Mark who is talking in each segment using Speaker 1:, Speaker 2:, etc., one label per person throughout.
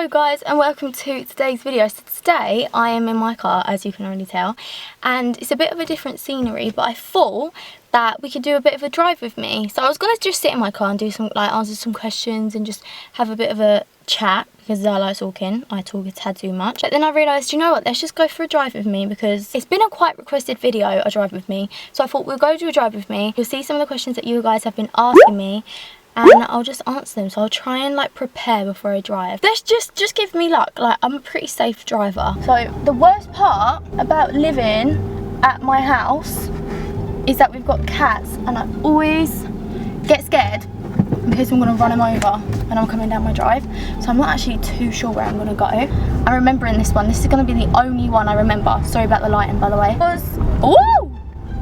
Speaker 1: Hello guys and welcome to today's video. So today I am in my car, as you can already tell, and it's a bit of a different scenery, but I thought that we could do a bit of a drive with me. So I was going to just sit in my car and do some, answer some questions and just have a bit of a chat, because I like talking. I talk a tad too much. But then I realised, you know what, let's just go for a drive with me, because it's been a quite requested video, a drive with me. So I thought we'll go do a drive with me. You'll see some of the questions that you guys have been asking me, and I'll just answer them. So I'll try and prepare before I drive. Let's just give me luck. I'm a pretty safe driver. So the worst part about living at my house is that we've got cats, and I always get scared in case I'm gonna run them over when I'm coming down my drive. So I'm not actually too sure where I'm gonna go. I'm remembering this one. This is gonna be the only one I remember. Sorry about the lighting, by the way. Oh!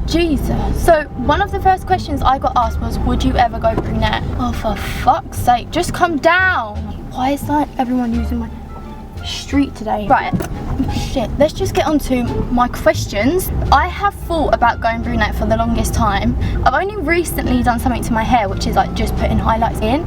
Speaker 1: Jesus. So one of the first questions I got asked was, would you ever go brunette? Oh, for fuck's sake, just come down. Why is everyone using my street today? Right, shit, let's just get on to my questions. I have thought about going brunette for the longest time. I've only recently done something to my hair, which is just putting highlights in.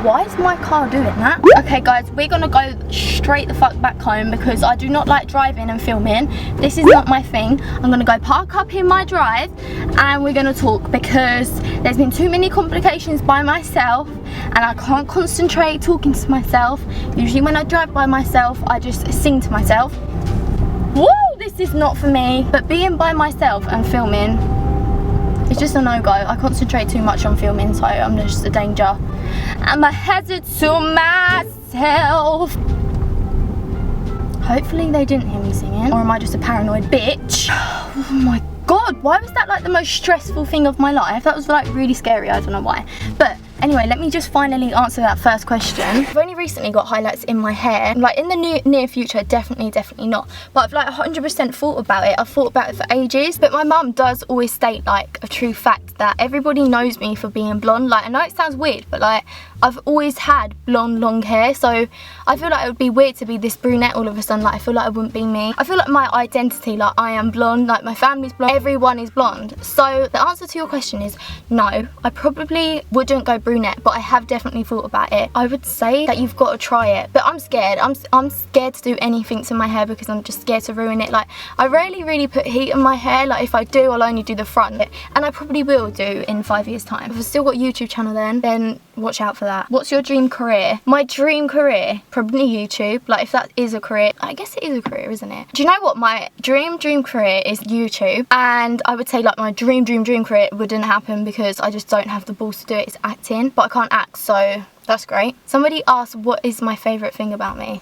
Speaker 1: Why is my car doing that? Okay guys, we're gonna go straight the fuck back home, because I do not like driving and filming. This is not my thing. I'm gonna go park up in my drive and we're gonna talk, because there's been too many complications by myself and I can't concentrate talking to myself. Usually when I drive by myself, I just sing to myself. Woo! This is not for me. But being by myself and filming, it's just a no-go. I concentrate too much on filming, so I'm just a danger. I'm a hazard to myself. Hopefully they didn't hear me singing, or am I just a paranoid bitch? Oh my god, why was that the most stressful thing of my life? That was really scary, I don't know why. But anyway, let me just finally answer that first question. I've only recently got highlights in my hair. In the near future, definitely not. But I've 100% thought about it. I've thought about it for ages. But my mum does always state a true fact that everybody knows me for being blonde. I know it sounds weird, but I've always had blonde long hair. So I feel it would be weird to be this brunette all of a sudden. I feel it wouldn't be me. I feel my identity, I am blonde, my family's blonde, everyone is blonde. So the answer to your question is no. I probably wouldn't go brunette, but I have definitely thought about it. I would say that you've got to try it, but I'm scared. I'm scared to do anything to my hair, because I'm just scared to ruin it. I rarely really put heat in my hair. If I do, I'll only do the front, and I probably will do in 5 years time. If I've still got a YouTube channel then watch out for that. What's your dream career? My dream career, probably YouTube. If that is a career, I guess it is a career, isn't it? Do you know what? My dream career is YouTube, and I would say my dream career wouldn't happen because I just don't have the balls to do it. It's acting, but I can't act, so that's great. Somebody asked, what is my favourite thing about me?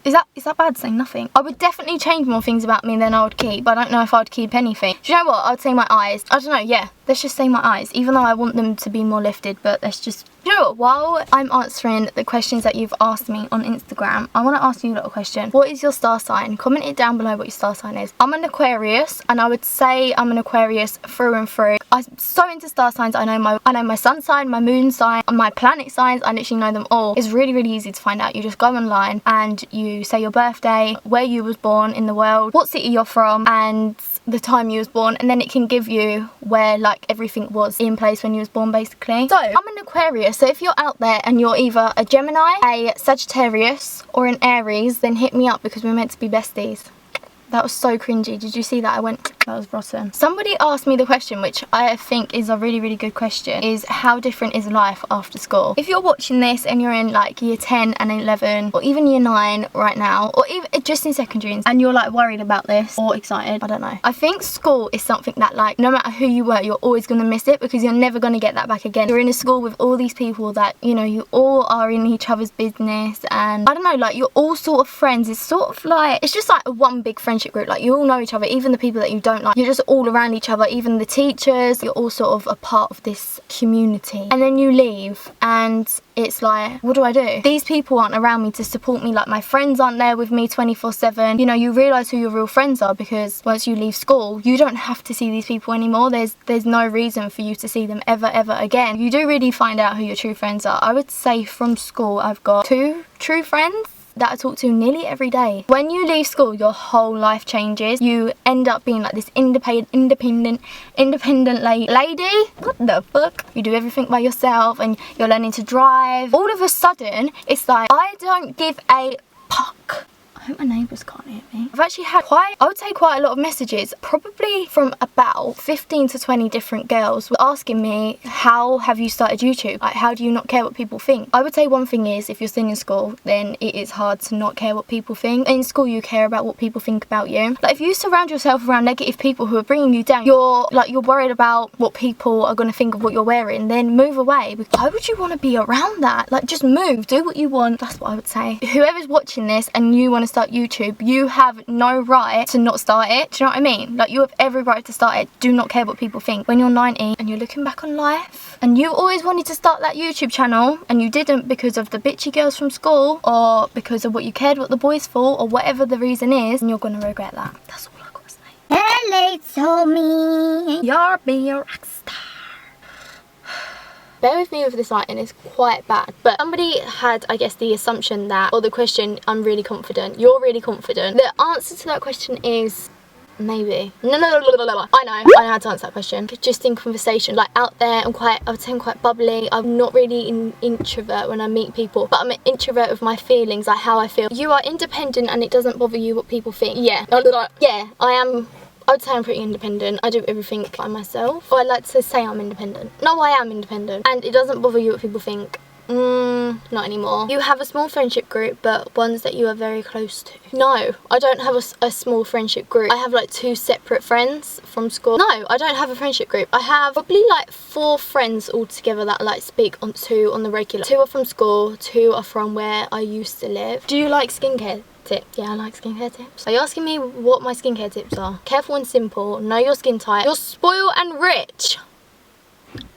Speaker 1: Is that bad saying nothing? I would definitely change more things about me than I would keep. I don't know if I'd keep anything. Do you know what? I'd say my eyes. I don't know, yeah. Let's just say my eyes, even though I want them to be more lifted, but let's just... You know what? While I'm answering the questions that you've asked me on Instagram, I want to ask you a little question. What is your star sign? Comment it down below what your star sign is. I'm an Aquarius, and I would say I'm an Aquarius through and through. I'm so into star signs. I know my sun sign, my moon sign, my planet signs. I literally know them all. It's really easy to find out. You just go online and you say your birthday, where you was born in the world, what city you're from, and the time you was born, and then it can give you where everything was in place when you was born, basically. So I'm an Aquarius, so if you're out there and you're either a Gemini, a Sagittarius, or an Aries, then hit me up, because we're meant to be besties. That was so cringy. Did you see that? That was rotten. Somebody asked me the question, which I think is a really good question, is how different is life after school? If you're watching this and you're in year 10 and 11, or even year 9 right now, or even just in secondary, and you're worried about this or excited, I don't know. I think school is something that no matter who you were, you're always going to miss it, because you're never going to get that back again. You're in a school with all these people that, you all are in each other's business, and I don't know, you're all sort of friends. It's sort of it's just a one big friendship group. You all know each other, even the people that you don't like. You're just all around each other, even the teachers. You're all sort of a part of this community. And then you leave and it's what do I do? These people aren't around me to support me. My friends aren't there with me 24/7. You realise who your real friends are, because once you leave school, you don't have to see these people anymore. There's no reason for you to see them ever again. You do really find out who your true friends are. I would say from school I've got 2 true friends. that I talk to nearly every day. When you leave school, your whole life changes. You end up being like this independent lady. What the fuck? You do everything by yourself and you're learning to drive. All of a sudden, it's like, I don't give a fuck. I hope my neighbours can't hear me. I've actually had quite a lot of messages, probably from about 15 to 20 different girls asking me, how have you started YouTube? Like, how do you not care what people think? I would say one thing is, if you're still in school, then it is hard to not care what people think. In school, you care about what people think about you. Like, if you surround yourself around negative people who are bringing you down, you're worried about what people are going to think of what you're wearing, then move away. Why would you want to be around that? Like, just move, do what you want. That's what I would say. Whoever's watching this and you want to start YouTube, you have no right to not start it. Do you know what I mean? Like, you have every right to start it. Do not care what people think. When you're 90 and you're looking back on life and you always wanted to start that YouTube channel and you didn't because of the bitchy girls from school or because of what you cared what the boys thought or whatever the reason is, and you're gonna regret that. That's all I gotta say. Hello, told me you're being a rock star. Bear with me with this lighting, it's quite bad. But somebody had, I guess, the assumption that, or the question, I'm really confident, you're really confident. The answer to that question is maybe. No. I know how to answer that question. Just in conversation, like out there, I would say I'm quite bubbly. I'm not really an introvert when I meet people, but I'm an introvert with my feelings, like how I feel. You are independent and it doesn't bother you what people think. Yeah, I am. I would say I'm pretty independent. I do everything by myself. Or I like to say I'm independent. No, I am independent. And it doesn't bother you what people think. Not anymore. You have a small friendship group, but ones that you are very close to. No, I don't have a small friendship group. I have like 2 separate friends from school. No, I don't have a friendship group. I have probably like 4 friends all together that I like speak on to on the regular. 2 are from school, 2 are from where I used to live. Do you like skincare tips? Yeah, I like skincare tips. Are you asking me what my skincare tips are? Careful and simple. Know your skin type. You're spoiled and rich.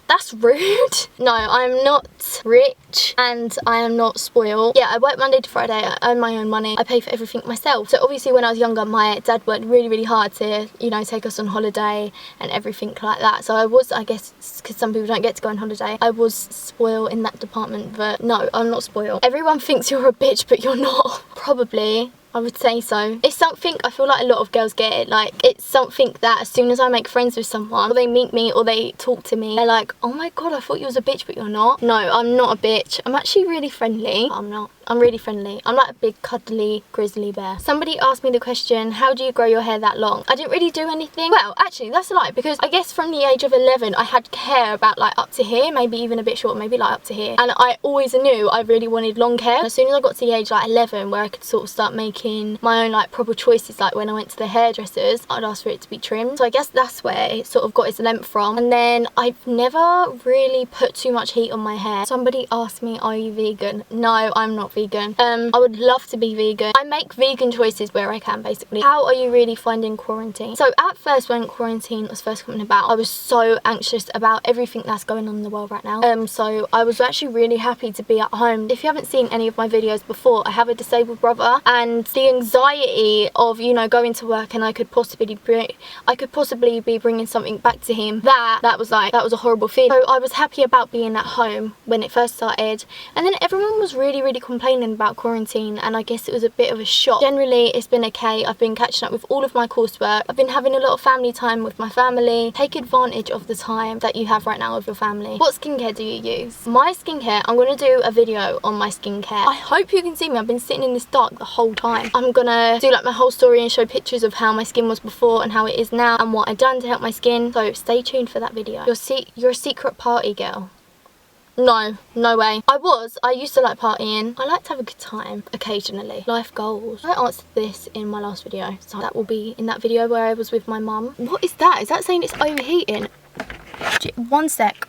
Speaker 1: That's rude. No, I'm not rich and I am not spoiled. Yeah, I work Monday to Friday. I earn my own money. I pay for everything myself. So obviously when I was younger, my dad worked really hard to, you know, take us on holiday and everything like that. So I was, I guess, because some people don't get to go on holiday, I was spoiled in that department. But no, I'm not spoiled. Everyone thinks you're a bitch, but you're not. Probably. I would say so. It's something, I feel like a lot of girls get it, like, it's something that as soon as I make friends with someone, or they meet me, or they talk to me, they're like, oh my god, I thought you was a bitch, but you're not. No, I'm not a bitch. I'm actually really friendly. I'm not. I'm really friendly. I'm like a big cuddly grizzly bear. Somebody asked me the question, how do you grow your hair that long? I didn't really do anything. Well, actually, that's a lie, because I guess from the age of 11, I had hair about like up to here, maybe even a bit short, maybe like up to here. And I always knew I really wanted long hair. As soon as I got to the age like 11, where I could sort of start making my own like proper choices, like when I went to the hairdressers, I'd ask for it to be trimmed. So I guess that's where it sort of got its length from. And then I've never really put too much heat on my hair. Somebody asked me, are you vegan? No, I'm not vegan. I would love to be vegan. I make vegan choices where I can, basically. How are you really finding quarantine? So at first, when quarantine was first coming about, I was so anxious about everything that's going on in the world right now. So I was actually really happy to be at home. If you haven't seen any of my videos before, I have a disabled brother, and the anxiety of, you know, going to work and I could possibly be bringing something back to him, that was a horrible feeling. So I was happy about being at home when it first started, and then everyone was really complaining about quarantine, and I guess it was a bit of a shock. Generally, it's been okay. I've been catching up with all of my coursework. I've been having a lot of family time with my family. Take advantage of the time that you have right now with your family. What skincare do you use? My skincare, I'm going to do a video on my skincare. I hope you can see me. I've been sitting in this dark the whole time. I'm gonna do like my whole story and show pictures of how my skin was before and how it is now and what I've done to help my skin. So stay tuned for that video. You're a secret party girl. No way. I used to like partying. I like to have a good time occasionally. Life goals. I answered this in my last video, so that will be in that video where I was with my mum. What is that? Is that saying it's overheating? One sec.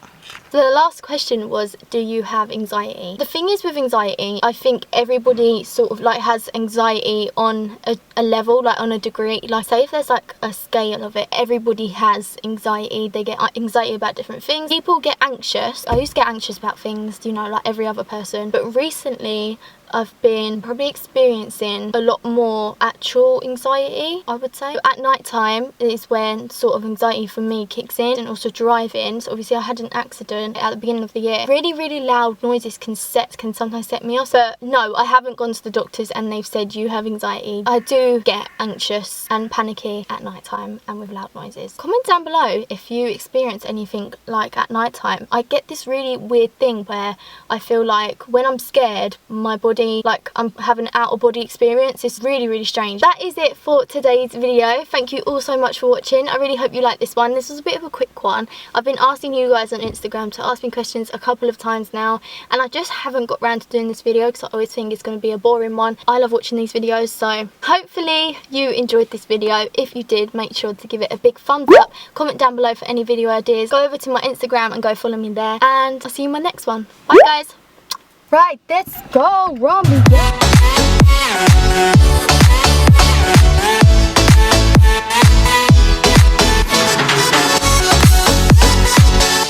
Speaker 1: So the last question was, do you have anxiety? The thing is with anxiety, I think everybody sort of like has anxiety on a level, like on a degree. Like say if there's like a scale of it, everybody has anxiety. They get anxiety about different things. People get anxious. I used to get anxious about things, you know, like every other person. But recently, I've been probably experiencing a lot more actual anxiety, I would say. At night time is when sort of anxiety for me kicks in, and also driving. So obviously I had an accident at the beginning of the year. Really loud noises can sometimes set me off. But no, I haven't gone to the doctors and they've said you have anxiety. I do get anxious and panicky at night time and with loud noises. Comment down below if you experience anything like at night time. I get this really weird thing where I feel like when I'm scared, my body, like I'm having an out of body experience. It's really strange. That is it for today's video. Thank you all so much for watching. I really hope you liked this one. This was a bit of a quick one. I've been asking you guys on Instagram to ask me questions a couple of times now, and I just haven't got around to doing this video because I always think it's going to be a boring one. I love watching these videos, so hopefully you enjoyed this video. If you did, make sure to give it a big thumbs up. Comment down below for any video ideas. Go over to my Instagram and go follow me there, and I'll see you in my next one. Bye guys. Right, let's go, Romy.